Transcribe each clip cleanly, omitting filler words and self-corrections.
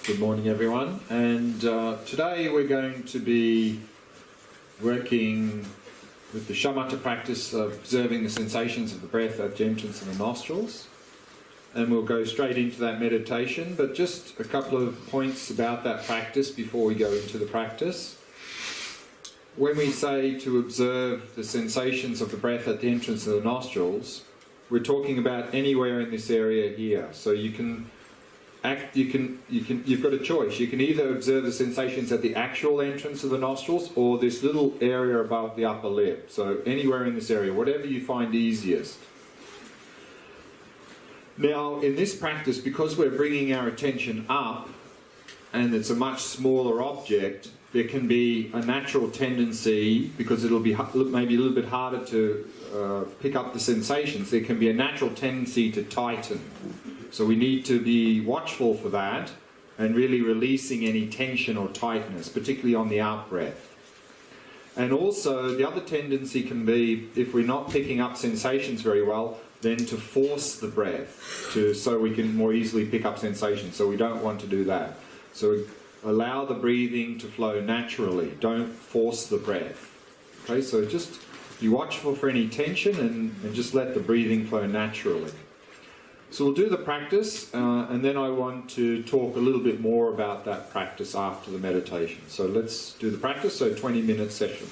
Good morning, everyone. And today we're going to be working with the Shamatha practice of observing the sensations of the breath at the entrance of the nostrils. And we'll go straight into that meditation, but just a couple of points about that practice before we go into the practice. When we say to observe the sensations of the breath at the entrance of the nostrils, we're talking about anywhere in this area here. So you've got a choice. You can either observe the sensations at the actual entrance of the nostrils or this little area above the upper lip. So anywhere in this area, whatever you find easiest. Now, in this practice, because we're bringing our attention up and it's a much smaller object, there can be a natural tendency, because it'll be maybe a little bit harder to pick up the sensations, there can be a natural tendency to tighten. So we need to be watchful for that and really releasing any tension or tightness, particularly on the out-breath. And also, the other tendency can be, if we're not picking up sensations very well, then to force the breath so we can more easily pick up sensations. So we don't want to do that. So allow the breathing to flow naturally. Don't force the breath. Okay, so just be watchful for any tension and just let the breathing flow naturally. So we'll do the practice, and then I want to talk a little bit more about that practice after the meditation. So let's do the practice, so 20-minute session.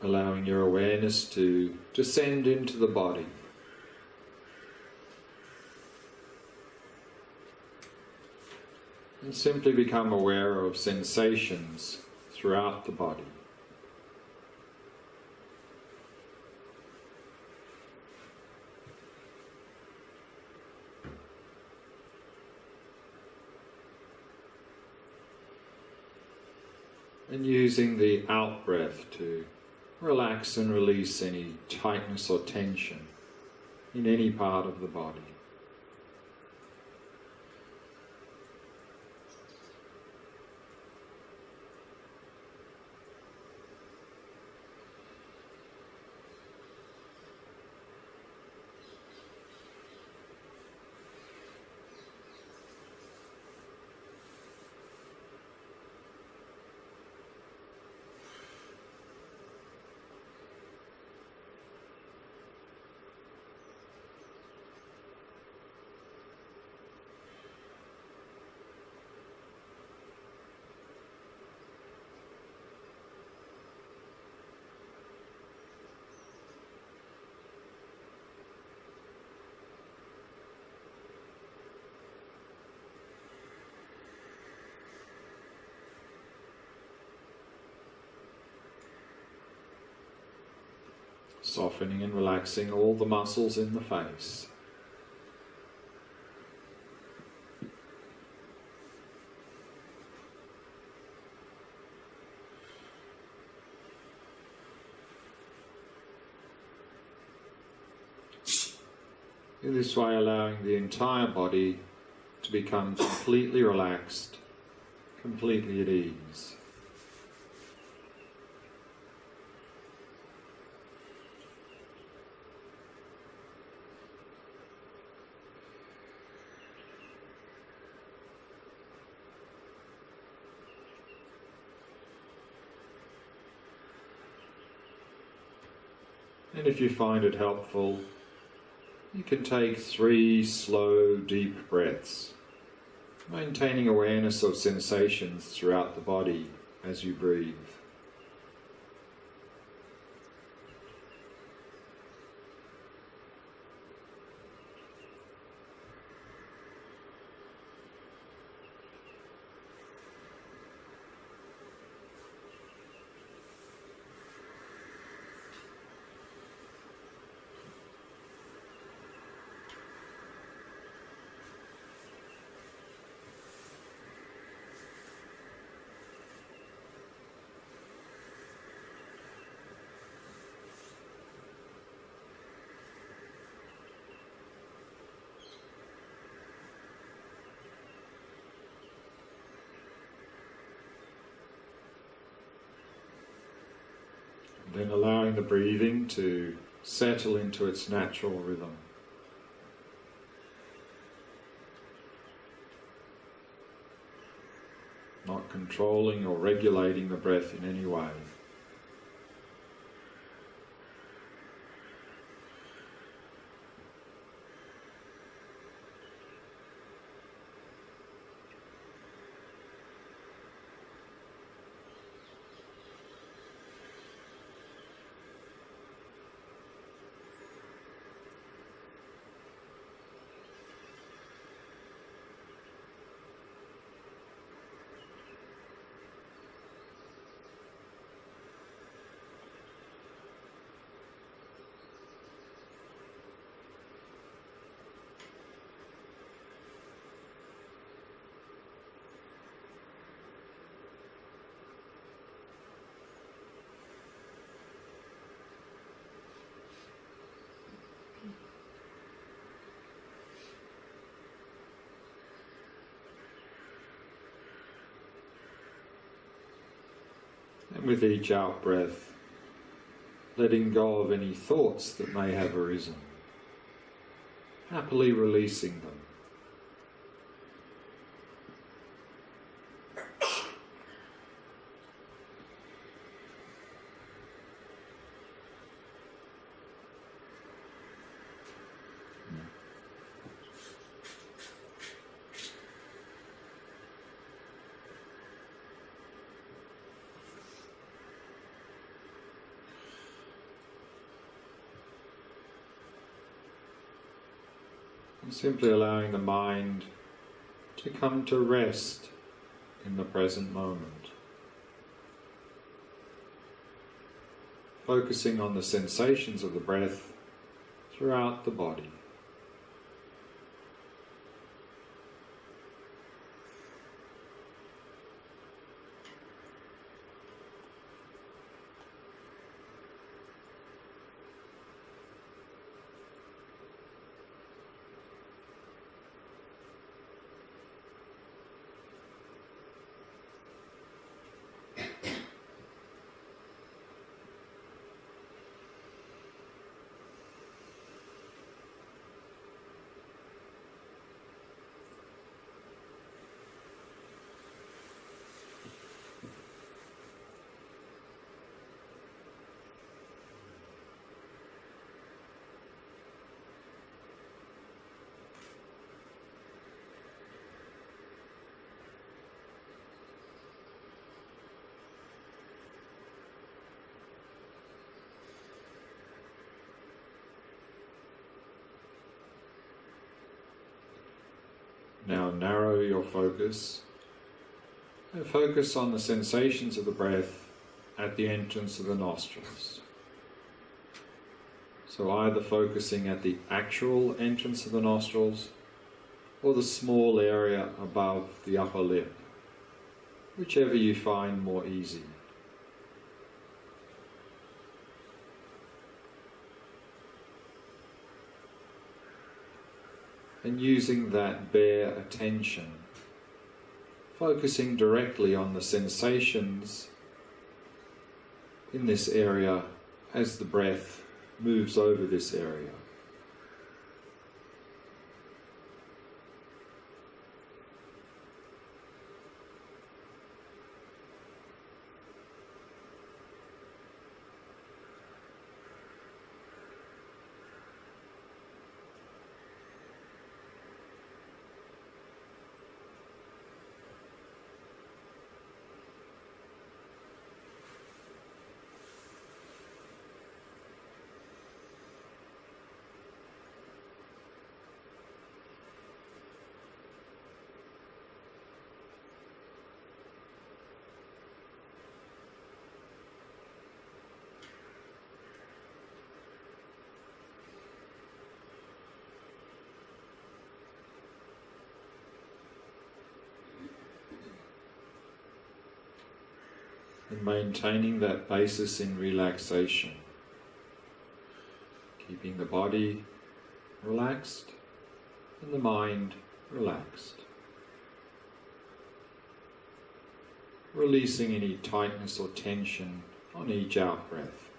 Allowing your awareness to descend into the body. And simply become aware of sensations throughout the body. And using the out-breath to relax and release any tightness or tension in any part of the body. Softening and relaxing all the muscles in the face. In this way, allowing the entire body to become completely relaxed, completely at ease. And if you find it helpful, you can take 3 slow, deep breaths, maintaining awareness of sensations throughout the body as you breathe. Then allowing the breathing to settle into its natural rhythm. Not controlling or regulating the breath in any way. And with each out breath, letting go of any thoughts that may have arisen, happily releasing them. And simply allowing the mind to come to rest in the present moment. Focusing on the sensations of the breath throughout the body. Now narrow your focus and focus on the sensations of the breath at the entrance of the nostrils. So either focusing at the actual entrance of the nostrils or the small area above the upper lip, whichever you find more easy. And using that bare attention, focusing directly on the sensations in this area as the breath moves over this area. and maintaining that basis in relaxation. Keeping the body relaxed and the mind relaxed. Releasing any tightness or tension on each out-breath.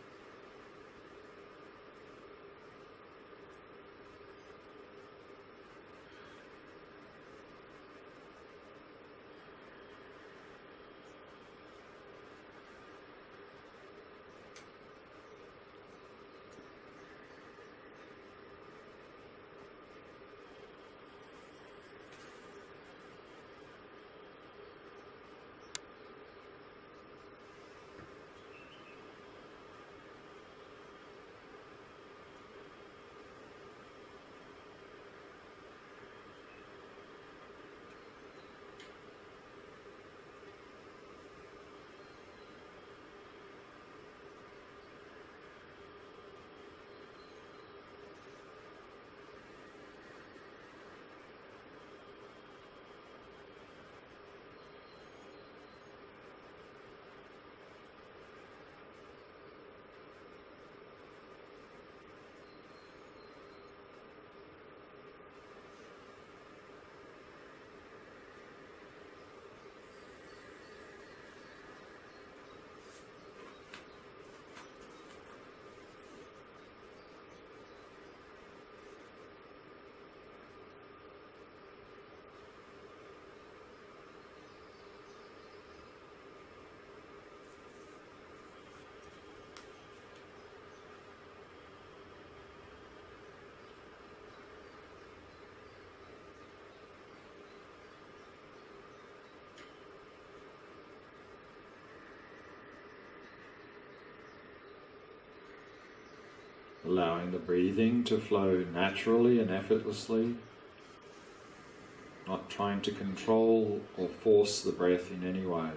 Allowing the breathing to flow naturally and effortlessly, not trying to control or force the breath in any way.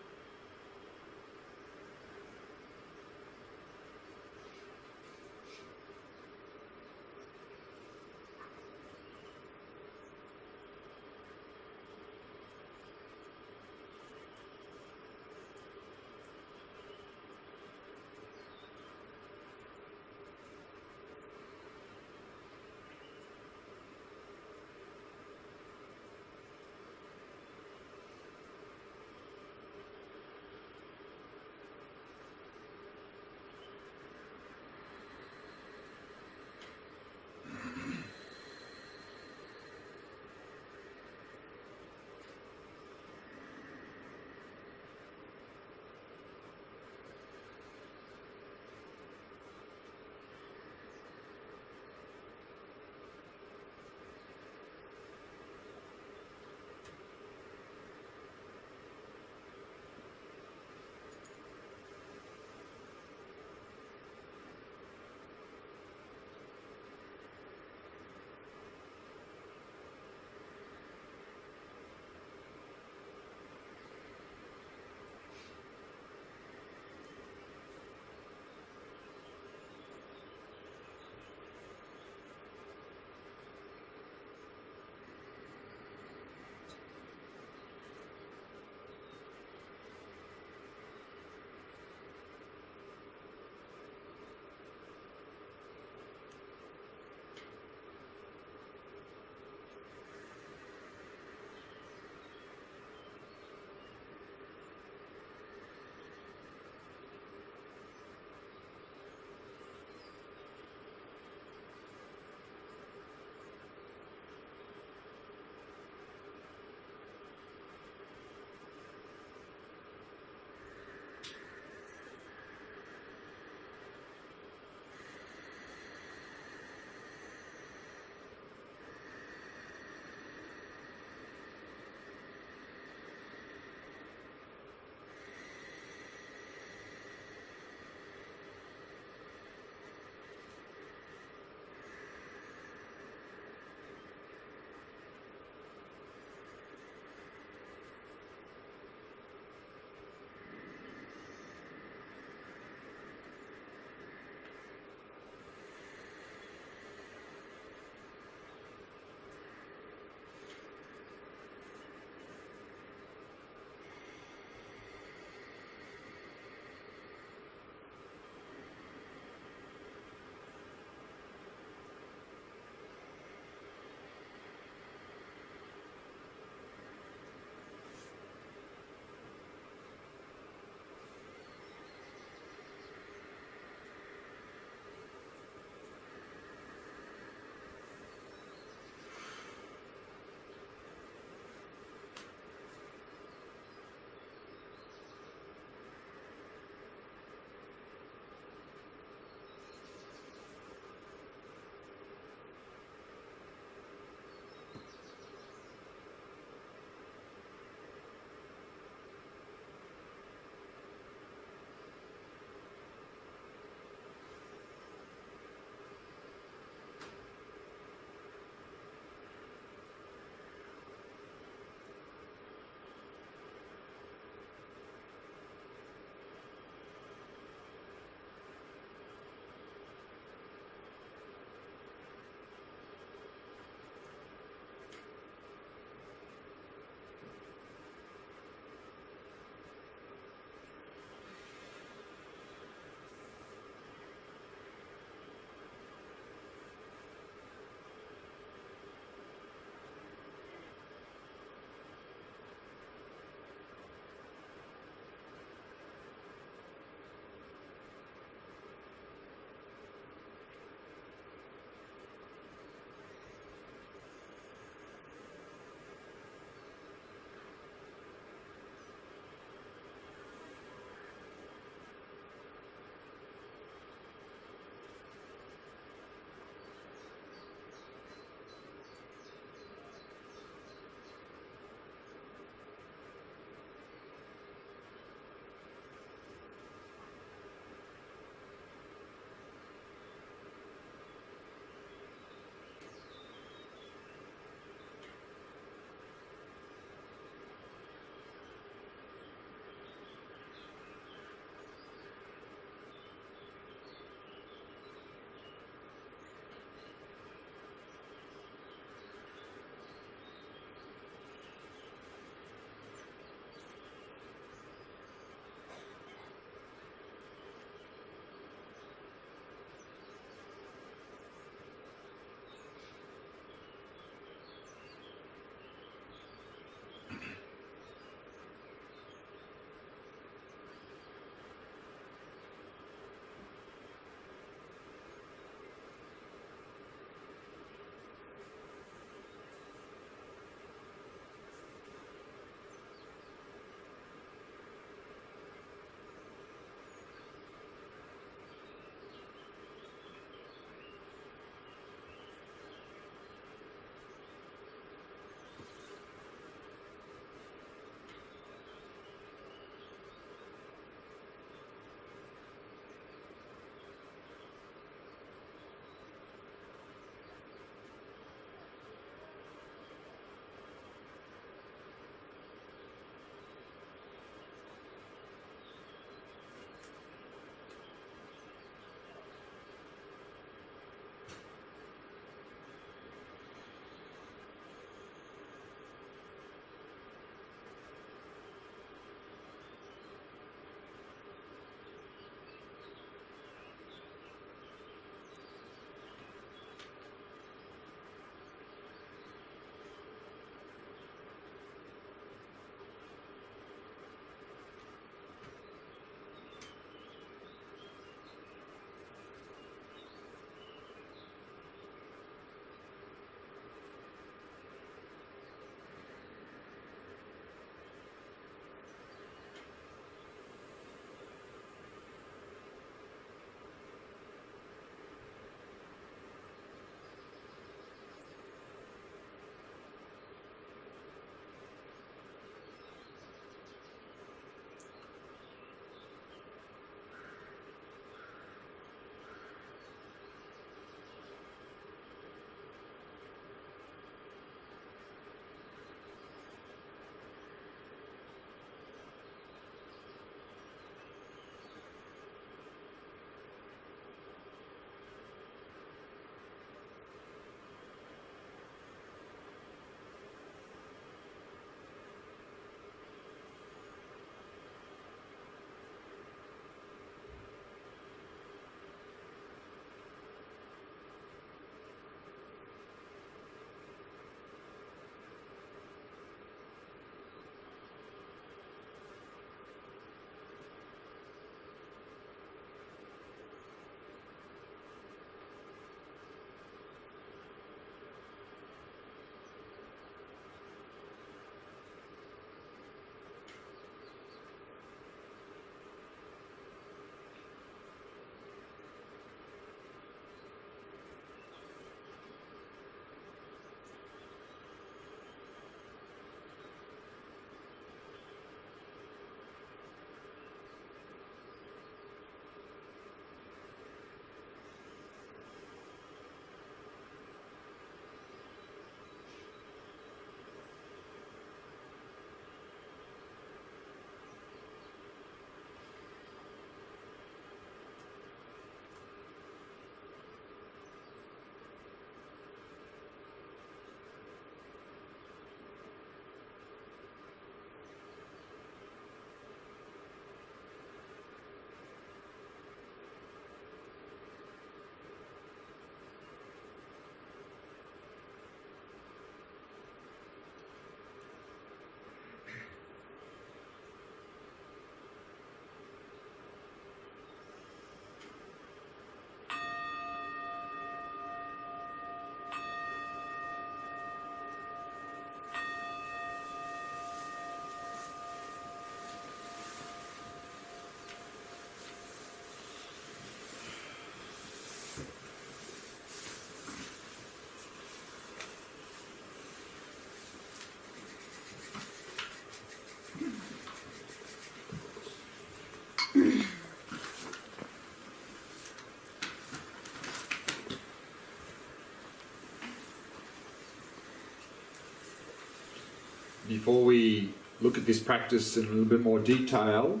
before we look at this practice in a little bit more detail,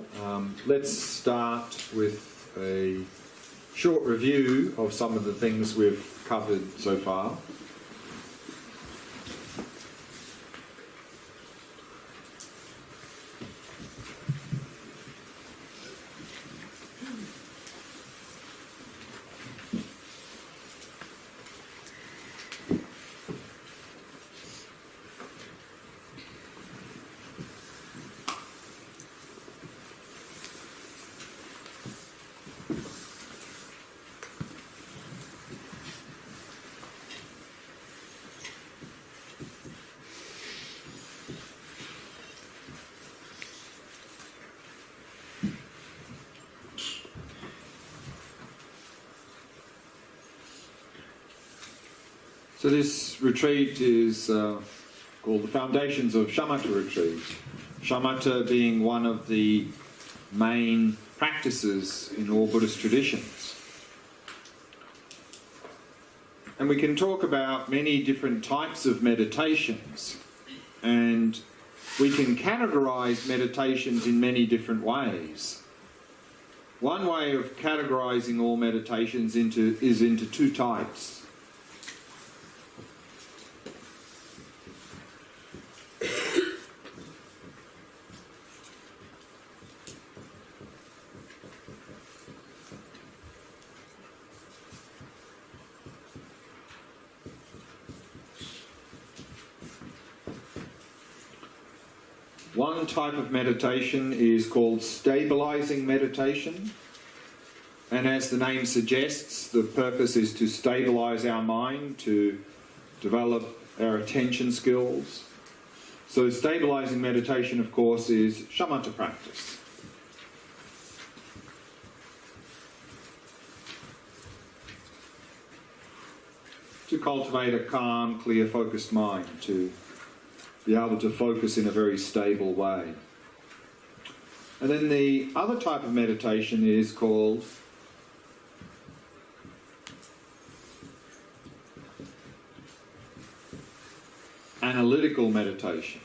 let's start with a short review of some of the things we've covered so far. So this retreat is called the Foundations of Shamatha Retreat. Shamatha being one of the main practices in all Buddhist traditions. And we can talk about many different types of meditations, and we can categorize meditations in many different ways. One way of categorizing all meditations is into two types. One type of meditation is called stabilizing meditation, and as the name suggests, the purpose is to stabilize our mind, to develop our attention skills. So stabilizing meditation, of course, is shamatha practice. To cultivate a calm, clear, focused mind, to be able to focus in a very stable way. And then the other type of meditation is called analytical meditation.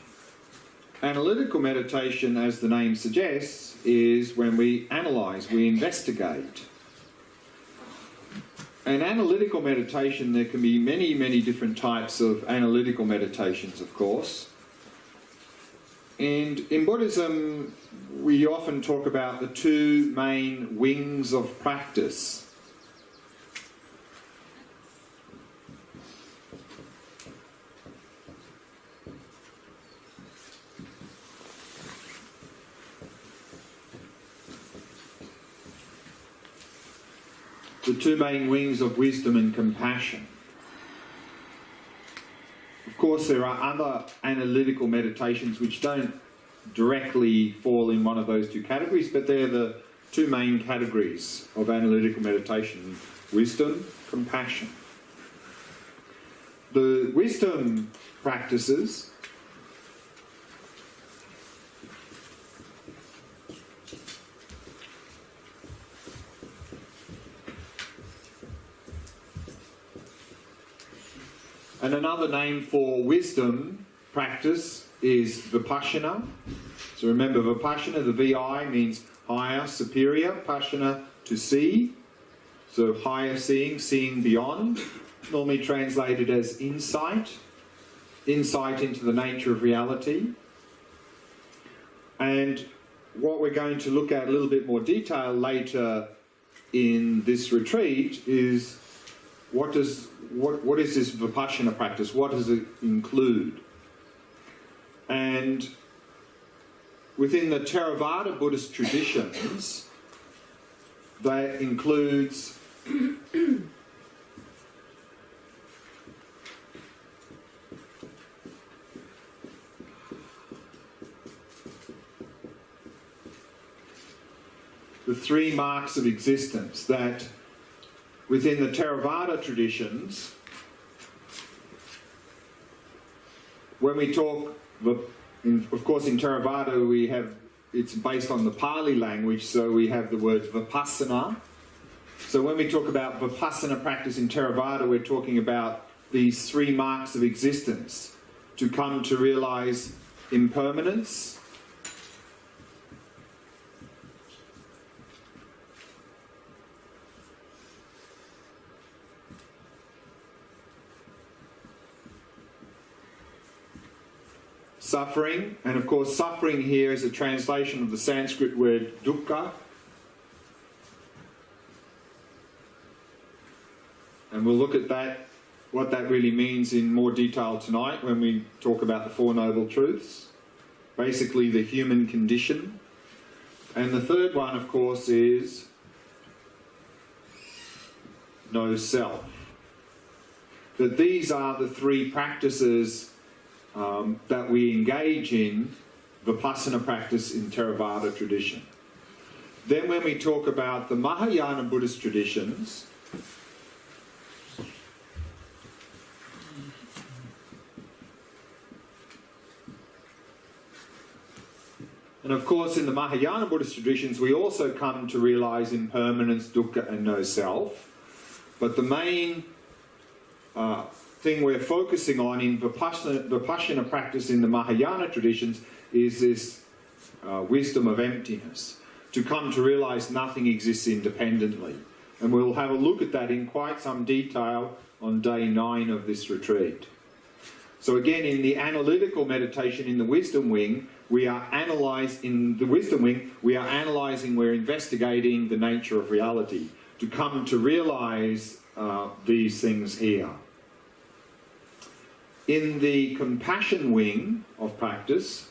Analytical meditation, as the name suggests, is when we analyze, we investigate. And analytical meditation, there can be many, many different types of analytical meditations, of course. And in Buddhism, we often talk about the two main wings of practice. The two main wings of wisdom and compassion. Of course, there are other analytical meditations which don't directly fall in one of those two categories, but they're the two main categories of analytical meditation: wisdom, compassion. The wisdom practices and another name for wisdom practice is vipassana. So remember, vipassana, the VI means higher, superior, passana, to see. So higher seeing, seeing beyond, normally translated as insight, insight into the nature of reality. And what we're going to look at a little bit more detail later in this retreat is what is this vipassana practice? What does it include? And within the Theravada Buddhist traditions, that includes the three marks of existence that within the Theravada traditions, when we talk, of course in Theravada it's based on the Pali language, so we have the word vipassana. So when we talk about vipassana practice in Theravada, we're talking about these three marks of existence, to come to realize impermanence, suffering, and of course suffering here is a translation of the Sanskrit word dukkha, and we'll look at that, what that really means in more detail tonight when we talk about the Four Noble Truths. Basically the human condition. And the third one, of course, is no self. That these are the three practices that we engage in Vipassana practice in Theravada tradition. Then when we talk about the Mahayana Buddhist traditions, and of course in the Mahayana Buddhist traditions we also come to realise impermanence, dukkha and no self. But the main thing we're focusing on in Vipassana practice in the Mahayana traditions is this wisdom of emptiness, to come to realise nothing exists independently. And we'll have a look at that in quite some detail on day 9 of this retreat. So again, in the analytical meditation in the wisdom wing, we're investigating the nature of reality, to come to realise these things here. In the compassion wing of practice,